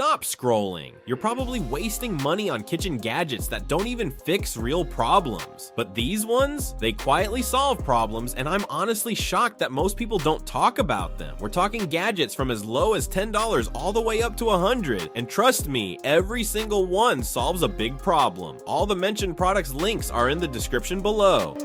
stop scrolling. You're probably wasting money on kitchen gadgets that don't even fix real problems. But these ones, they quietly solve problems, and I'm honestly shocked that most people don't talk about them. We're talking gadgets from as low as $10 all the way up to $100, and trust me, every single one solves a big problem. All the mentioned products links are in the description below.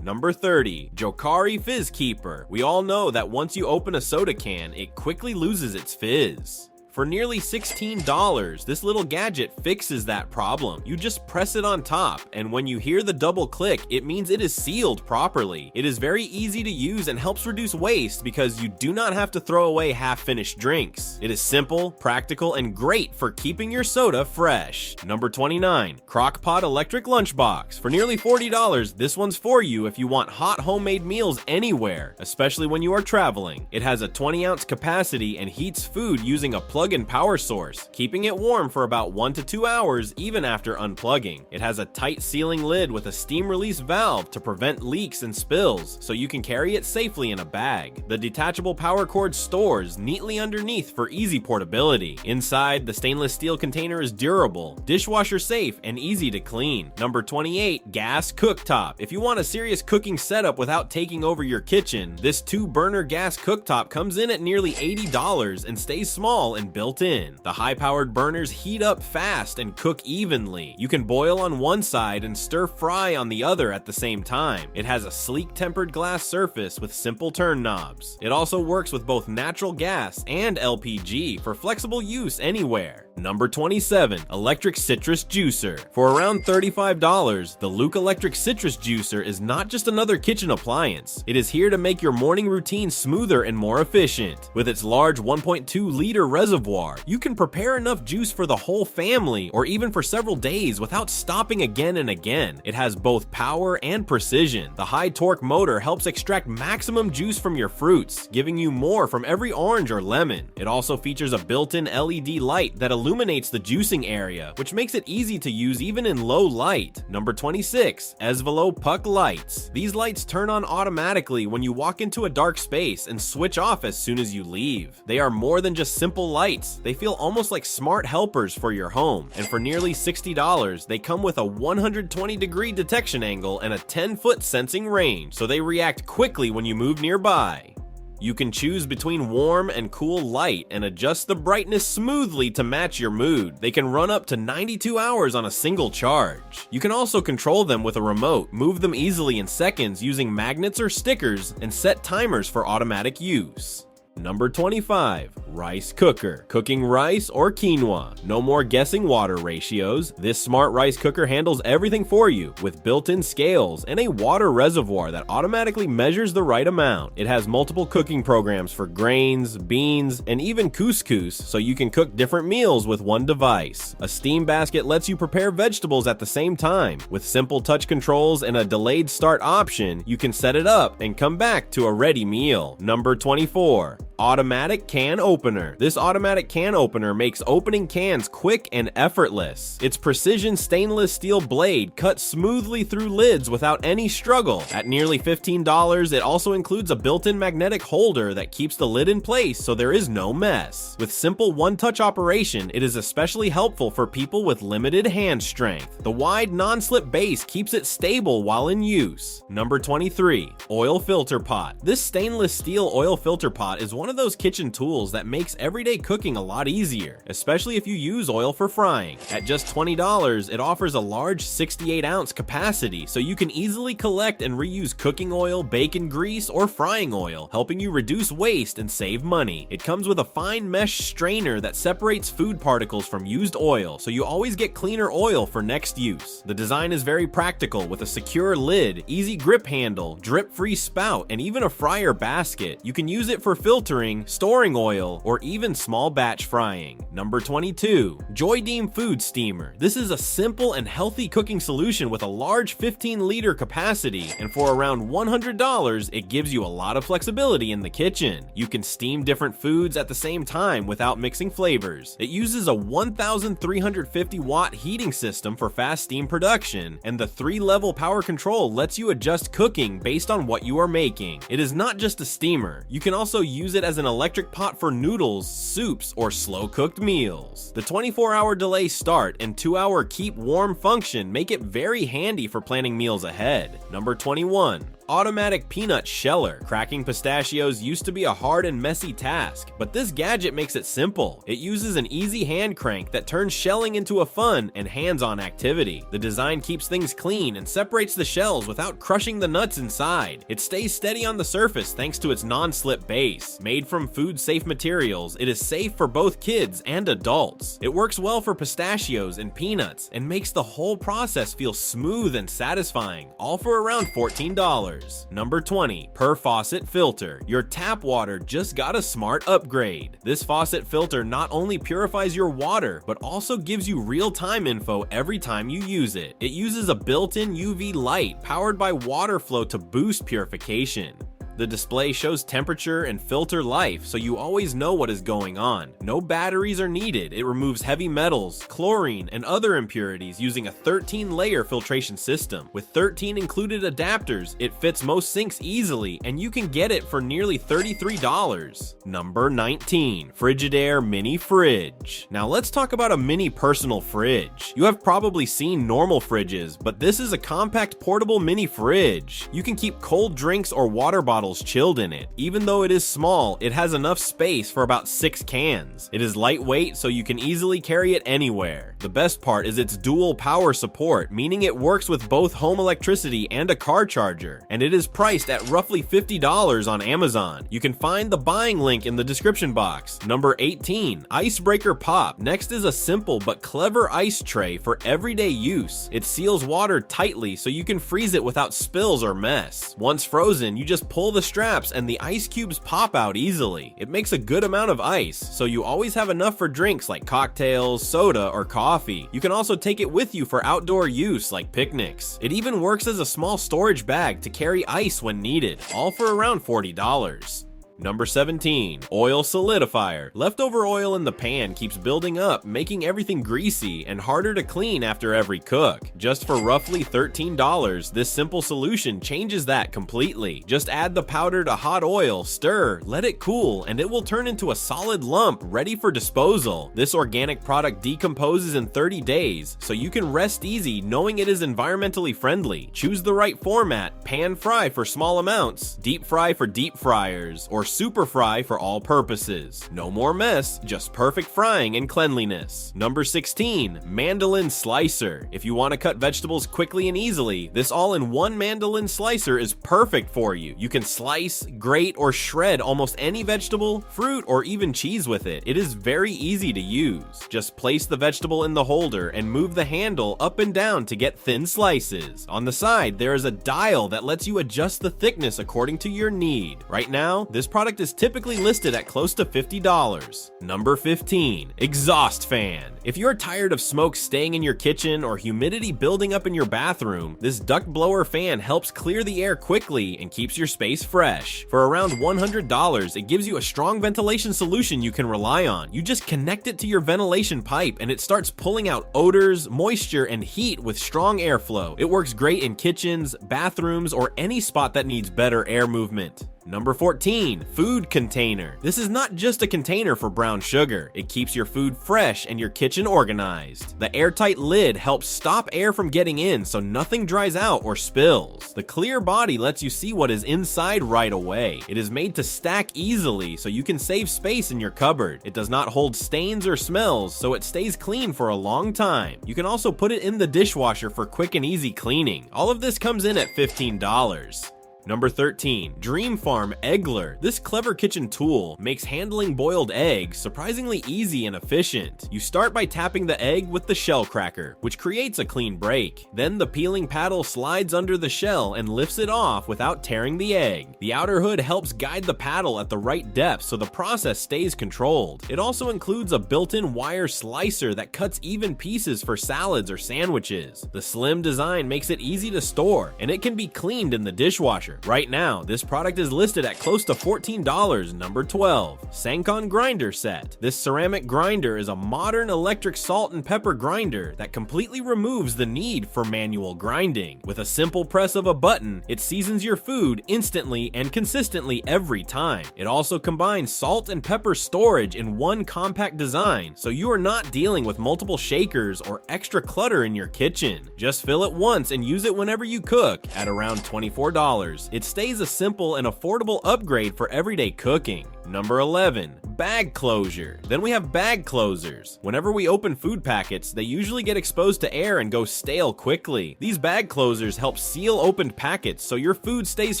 Number 30, Jokari Fizz Keeper. We all know that once you open a soda can, it quickly loses its fizz. For nearly $16, this little gadget fixes that problem. You just press it on top, and when you hear the double click, it means it is sealed properly. It is very easy to use and helps reduce waste because you do not have to throw away half-finished drinks. It is simple, practical, and great for keeping your soda fresh. Number 29, Crock-Pot Electric Lunchbox. For nearly $40, this one's for you if you want hot homemade meals anywhere, especially when you are traveling. It has a 20-ounce capacity and heats food using a plug-in power source, keeping it warm for about 1 to 2 hours even after unplugging. It has a tight sealing lid with a steam release valve to prevent leaks and spills, so you can carry it safely in a bag. The detachable power cord stores neatly underneath for easy portability. Inside, the stainless steel container is durable, dishwasher safe, and easy to clean. Number 28, Gas Cooktop. If you want a serious cooking setup without taking over your kitchen, this 2-burner gas cooktop comes in at nearly $80 and stays small and built in. The high-powered burners heat up fast and cook evenly. You can boil on one side and stir fry on the other at the same time. It has a sleek tempered glass surface with simple turn knobs. It also works with both natural gas and LPG for flexible use anywhere. Number 27, Electric Citrus Juicer. For around $35, the Luke Electric Citrus Juicer is not just another kitchen appliance. It is here to make your morning routine smoother and more efficient. With its large 1.2-liter reservoir, you can prepare enough juice for the whole family or even for several days without stopping again and again. It has both power and precision. The high-torque motor helps extract maximum juice from your fruits, giving you more from every orange or lemon. It also features a built-in LED light that illuminates the juicing area, which makes it easy to use even in low light. Number 26, Esvelo Puck Lights. These lights turn on automatically when you walk into a dark space and switch off as soon as you leave. They are more than just simple lights. They feel almost like smart helpers for your home. And for nearly $60, they come with a 120-degree detection angle and a 10-foot sensing range, so they react quickly when you move nearby. You can choose between warm and cool light and adjust the brightness smoothly to match your mood. They can run up to 92 hours on a single charge. You can also control them with a remote, move them easily in seconds using magnets or stickers, and set timers for automatic use. Number 25, Rice Cooker. Cooking rice or quinoa. No more guessing water ratios. This smart rice cooker handles everything for you with built-in scales and a water reservoir that automatically measures the right amount. It has multiple cooking programs for grains, beans, and even couscous, so you can cook different meals with one device. A steam basket lets you prepare vegetables at the same time. With simple touch controls and a delayed start option, you can set it up and come back to a ready meal. Number 24, Automatic Can Opener. This automatic can opener makes opening cans quick and effortless. Its precision stainless steel blade cuts smoothly through lids without any struggle. At nearly $15, it also includes a built-in magnetic holder that keeps the lid in place so there is no mess. With simple one-touch operation, it is especially helpful for people with limited hand strength. The wide non-slip base keeps it stable while in use. Number 23, Oil Filter Pot. This stainless steel oil filter pot is one of those kitchen tools that makes everyday cooking a lot easier, especially if you use oil for frying. At just $20, it offers a large 68-ounce capacity, so you can easily collect and reuse cooking oil, bacon grease, or frying oil, helping you reduce waste and save money. It comes with a fine mesh strainer that separates food particles from used oil, so you always get cleaner oil for next use. The design is very practical with a secure lid, easy grip handle, drip-free spout, and even a fryer basket. You can use it for filtering filtering, storing oil, or even small batch frying. Number 22. Joydeem Food Steamer. This is a simple and healthy cooking solution with a large 15-liter capacity, and for around $100, it gives you a lot of flexibility in the kitchen. You can steam different foods at the same time without mixing flavors. It uses a 1,350 watt heating system for fast steam production, and the 3-level power control lets you adjust cooking based on what you are making. It is not just a steamer. You can also use it as an electric pot for noodles, soups, or slow-cooked meals. The 24-hour delay start and 2-hour keep warm function make it very handy for planning meals ahead. Number 21. Automatic peanut sheller. Cracking pistachios used to be a hard and messy task, but this gadget makes it simple. It uses an easy hand crank that turns shelling into a fun and hands-on activity. The design keeps things clean and separates the shells without crushing the nuts inside. It stays steady on the surface thanks to its non-slip base. Made from food-safe materials, it is safe for both kids and adults. It works well for pistachios and peanuts and makes the whole process feel smooth and satisfying, all for around $14. Number 20. Per faucet filter. Your tap water just got a smart upgrade. This faucet filter not only purifies your water, but also gives you real-time info every time you use it. It uses a built-in UV light powered by water flow to boost purification. The display shows temperature and filter life, so you always know what is going on. No batteries are needed. It removes heavy metals, chlorine, and other impurities using a 13-layer filtration system. With 13 included adapters, it fits most sinks easily, and you can get it for nearly $33. Number 19. Frigidaire Mini Fridge. Now let's talk about a mini personal fridge. You have probably seen normal fridges, but this is a compact portable mini fridge. You can keep cold drinks or water bottles chilled in it. Even though it is small, it has enough space for about 6 cans. It is lightweight, so you can easily carry it anywhere. The best part is its dual power support, meaning it works with both home electricity and a car charger, and it is priced at roughly $50 on Amazon. You can find the buying link in the description box. Number 18. Icebreaker Pop. Next is a simple but clever ice tray for everyday use. It seals water tightly so you can freeze it without spills or mess. Once frozen, you just pull the straps and the ice cubes pop out easily. It makes a good amount of ice, so you always have enough for drinks like cocktails, soda, or coffee. You can also take it with you for outdoor use like picnics. It even works as a small storage bag to carry ice when needed, all for around $40. Number 17. Oil Solidifier. Leftover oil in the pan keeps building up, making everything greasy and harder to clean after every cook. Just for roughly $13, this simple solution changes that completely. Just add the powder to hot oil, stir, let it cool, and it will turn into a solid lump ready for disposal. This organic product decomposes in 30 days, so you can rest easy knowing it is environmentally friendly. Choose the right format: pan fry for small amounts, deep fry for deep fryers, or super fry for all purposes. No more mess, just perfect frying and cleanliness. Number 16. Mandolin Slicer. If you want to cut vegetables quickly and easily, this all-in-one mandolin slicer is perfect for you. You can slice, grate, or shred almost any vegetable, fruit, or even cheese with it. It is very easy to use. Just place the vegetable in the holder and move the handle up and down to get thin slices. On the side, there is a dial that lets you adjust the thickness according to your need. Right now, this product is typically listed at close to $50. Number 15. Exhaust Fan. If you're tired of smoke staying in your kitchen or humidity building up in your bathroom, this duct blower fan helps clear the air quickly and keeps your space fresh. For around $100, it gives you a strong ventilation solution you can rely on. You just connect it to your ventilation pipe and it starts pulling out odors, moisture, and heat with strong airflow. It works great in kitchens, bathrooms, or any spot that needs better air movement. Number 14. Food Container. This is not just a container for brown sugar. It keeps your food fresh and your kitchen organized. The airtight lid helps stop air from getting in so nothing dries out or spills. The clear body lets you see what is inside right away. It is made to stack easily so you can save space in your cupboard. It does not hold stains or smells, so it stays clean for a long time. You can also put it in the dishwasher for quick and easy cleaning. All of this comes in at $15. Number 13. Dream Farm Eggler. This clever kitchen tool makes handling boiled eggs surprisingly easy and efficient. You start by tapping the egg with the shell cracker, which creates a clean break. Then the peeling paddle slides under the shell and lifts it off without tearing the egg. The outer hood helps guide the paddle at the right depth so the process stays controlled. It also includes a built-in wire slicer that cuts even pieces for salads or sandwiches. The slim design makes it easy to store, and it can be cleaned in the dishwasher. Right now, this product is listed at close to $14. Number 12. Sankan Grinder Set. This ceramic grinder is a modern electric salt and pepper grinder that completely removes the need for manual grinding. With a simple press of a button, it seasons your food instantly and consistently every time. It also combines salt and pepper storage in one compact design, so you are not dealing with multiple shakers or extra clutter in your kitchen. Just fill it once and use it whenever you cook at around $24. It stays a simple and affordable upgrade for everyday cooking. Number 11. Bag Closure. Then we have bag closers. Whenever we open food packets, they usually get exposed to air and go stale quickly. These bag closers help seal opened packets so your food stays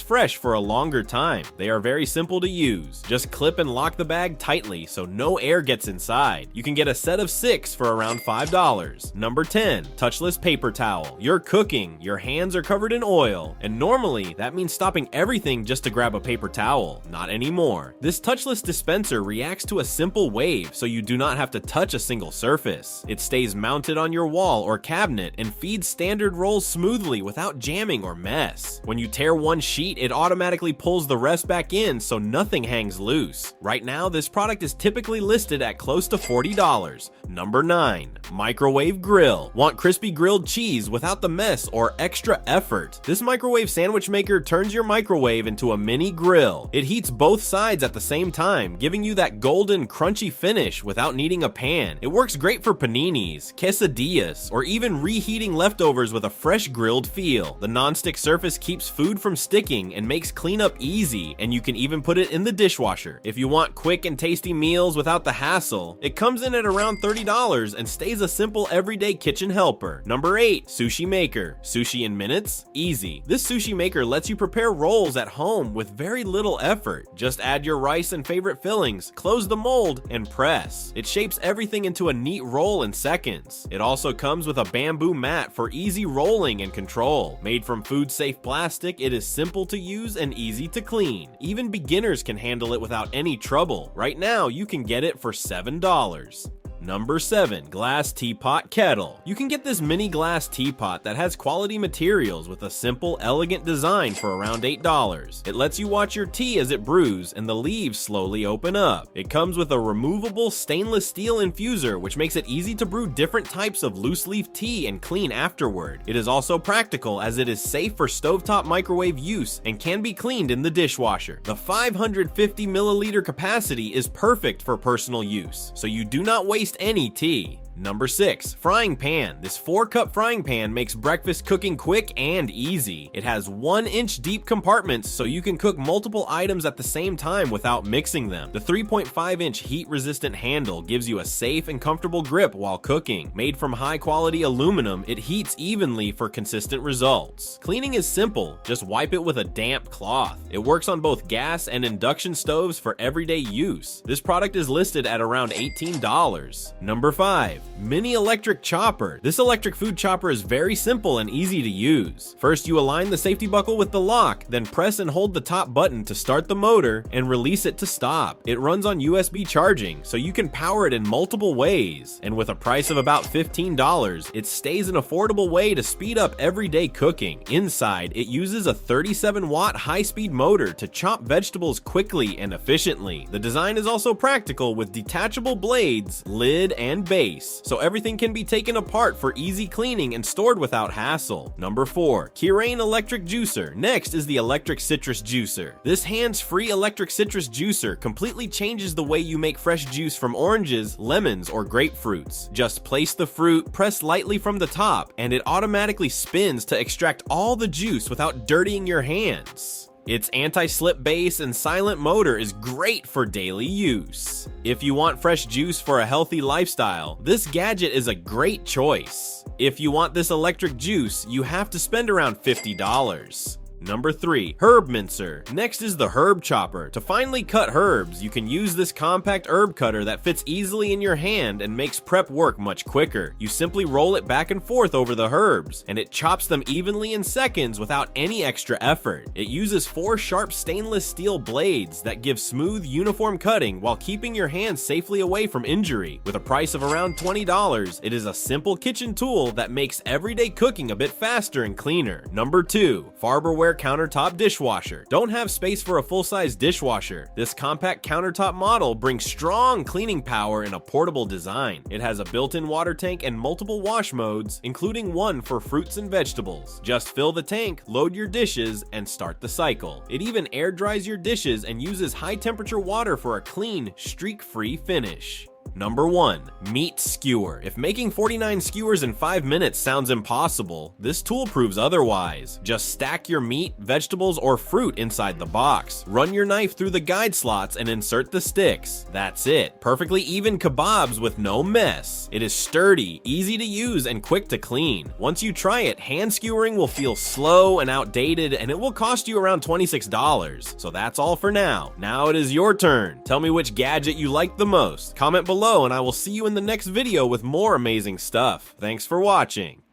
fresh for a longer time. They are very simple to use. Just clip and lock the bag tightly so no air gets inside. You can get a set of 6 for around $5. Number 10. Touchless Paper Towel. You're cooking, your hands are covered in oil, and normally that means stopping everything just to grab a paper towel. Not anymore. This touchless dispenser reacts to a simple wave so you do not have to touch a single surface. It stays mounted on your wall or cabinet and feeds standard rolls smoothly without jamming or mess. When you tear one sheet, it automatically pulls the rest back in so nothing hangs loose. Right now, this product is typically listed at close to $40. Number 9. Microwave Grill. Want crispy grilled cheese without the mess or extra effort? This microwave sandwich maker turns your microwave into a mini grill. It heats both sides at the same time, giving you that golden, crunchy finish without needing a pan. It works great for paninis, quesadillas, or even reheating leftovers with a fresh grilled feel. The non-stick surface keeps food from sticking and makes cleanup easy, and you can even put it in the dishwasher. If you want quick and tasty meals without the hassle, it comes in at around $30 and stays a simple everyday kitchen helper. Number 8. Sushi Maker. Sushi in minutes? Easy. This sushi maker lets you prepare rolls at home with very little effort. Just add your rice and favorite fillings, close the mold, and press. It shapes everything into a neat roll in seconds. It also comes with a bamboo mat for easy rolling and control. Made from food-safe plastic, it is simple to use and easy to clean. Even beginners can handle it without any trouble. Right now, you can get it for $7. Number 7. Glass Teapot Kettle. You can get this mini glass teapot that has quality materials with a simple, elegant design for around $8. It lets you watch your tea as it brews and the leaves slowly open up. It comes with a removable stainless steel infuser, which makes it easy to brew different types of loose leaf tea and clean afterward. It is also practical as it is safe for stovetop microwave use and can be cleaned in the dishwasher. The 550 milliliter capacity is perfect for personal use, so you do not waste any tea. Number 6. Frying Pan. This 4-cup frying pan makes breakfast cooking quick and easy. It has 1-inch deep compartments so you can cook multiple items at the same time without mixing them. The 3.5-inch heat-resistant handle gives you a safe and comfortable grip while cooking. Made from high-quality aluminum, it heats evenly for consistent results. Cleaning is simple. Just wipe it with a damp cloth. It works on both gas and induction stoves for everyday use. This product is listed at around $18. Number 5. Mini Electric Chopper. This electric food chopper is very simple and easy to use. First, you align the safety buckle with the lock, then press and hold the top button to start the motor and release it to stop. It runs on USB charging, so you can power it in multiple ways. And with a price of about $15, it stays an affordable way to speed up everyday cooking. Inside, it uses a 37-watt high-speed motor to chop vegetables quickly and efficiently. The design is also practical with detachable blades, lid, and base, so everything can be taken apart for easy cleaning and stored without hassle. Number 4. Kirain Electric Juicer. Next is the Electric Citrus Juicer. This hands-free electric citrus juicer completely changes the way you make fresh juice from oranges, lemons, or grapefruits. Just place the fruit, press lightly from the top, and it automatically spins to extract all the juice without dirtying your hands. Its anti-slip base and silent motor is great for daily use. If you want fresh juice for a healthy lifestyle, this gadget is a great choice. If you want this electric juice, you have to spend around $50. Number 3. Herb mincer. Next is the herb chopper. To finely cut herbs, you can use this compact herb cutter that fits easily in your hand and makes prep work much quicker. You simply roll it back and forth over the herbs, and it chops them evenly in seconds without any extra effort. It uses 4 sharp stainless steel blades that give smooth, uniform cutting while keeping your hands safely away from injury. With a price of around $20, it is a simple kitchen tool that makes everyday cooking a bit faster and cleaner. Number 2. Farberware countertop dishwasher. Don't have space for a full-size dishwasher? This compact countertop model brings strong cleaning power in a portable design. It has a built-in water tank and multiple wash modes, including one for fruits and vegetables. Just fill the tank, load your dishes, and start the cycle. It even air dries your dishes and uses high-temperature water for a clean, streak-free finish. Number 1. Meat skewer. If making 49 skewers in 5 minutes sounds impossible, this tool proves otherwise. Just stack your meat, vegetables, or fruit inside the box. Run your knife through the guide slots and insert the sticks. That's it. Perfectly even kebabs with no mess. It is sturdy, easy to use, and quick to clean. Once you try it, hand skewering will feel slow and outdated, and it will cost you around $26. So that's all for now. Now it is your turn. Tell me which gadget you like the most. Comment below and I will see you in the next video with more amazing stuff. Thanks for watching.